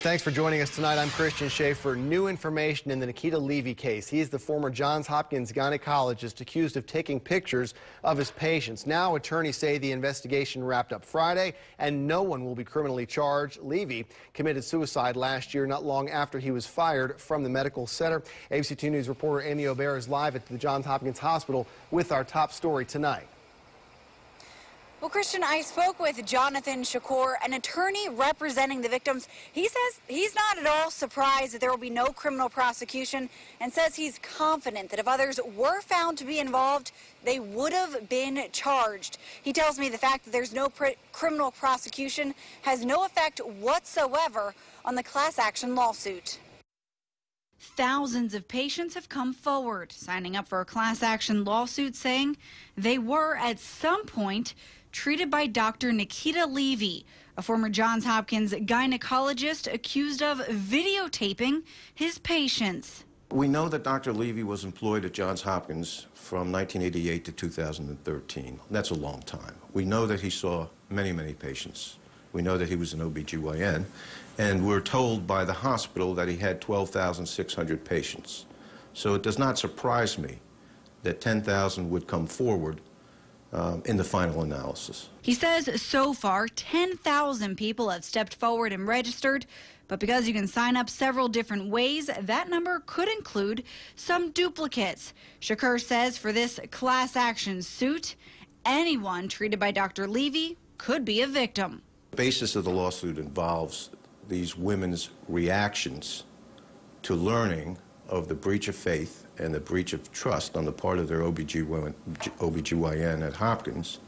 Thanks for joining us tonight. I'm Christian Schaefer. New information in the Nikita Levy case. He is the former Johns Hopkins gynecologist accused of taking pictures of his patients. Now attorneys say the investigation wrapped up Friday and no one will be criminally charged. Levy committed suicide last year, not long after he was fired from the medical center. ABC 2 News reporter Amy O'Bear is live at the Johns Hopkins Hospital with our top story tonight. Well, Christian, I spoke with Jonathan Shakur, an attorney representing the victims. He says he's not at all surprised that there will be no criminal prosecution and says he's confident that if others were found to be involved, they would have been charged. He tells me the fact that there's no criminal prosecution has no effect whatsoever on the class action lawsuit. Thousands of patients have come forward, signing up for a class action lawsuit saying they were at some point treated by Dr. Nikita Levy, a former Johns Hopkins gynecologist accused of videotaping his patients. We know that Dr. Levy was employed at Johns Hopkins from 1988 to 2013. That's a long time. We know that he saw many, many patients. We know that he was an OBGYN, and we're told by the hospital that he had 12,600 patients. So it does not surprise me that 10,000 would come forward in the final analysis. He says so far 10,000 people have stepped forward and registered, but because you can sign up several different ways, that number could include some duplicates. Shakur says for this class action suit, anyone treated by Dr. Levy could be a victim. The basis of the lawsuit involves these women's reactions to learning of the breach of faith and the breach of trust on the part of their OBGYN at Hopkins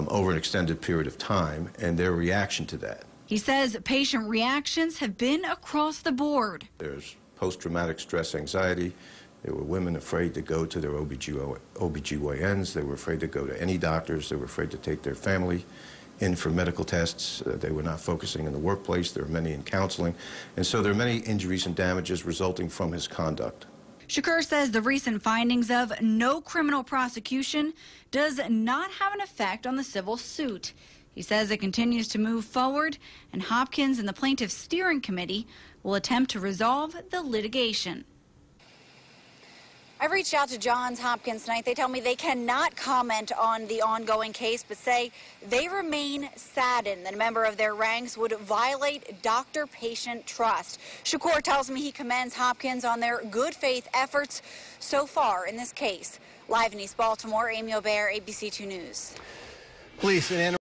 over an extended period of time, and their reaction to that. He says patient reactions have been across the board. There's post-traumatic stress anxiety. There were women afraid to go to their OBGYNs. They were afraid to go to any doctors. They were afraid to take their family in for medical tests. They were not focusing in the workplace. There were many in counseling. And so there are many injuries and damages resulting from his conduct. Shakur says the recent findings of no criminal prosecution does not have an effect on the civil suit. He says it continues to move forward, and Hopkins and the plaintiff's steering committee will attempt to resolve the litigation. I've reached out to Johns Hopkins tonight. They tell me they cannot comment on the ongoing case, but say they remain saddened that a member of their ranks would violate doctor-patient trust. Shakur tells me he commends Hopkins on their good faith efforts so far in this case. Live in East Baltimore, Amy O'Bear, ABC 2 News. Police in Ann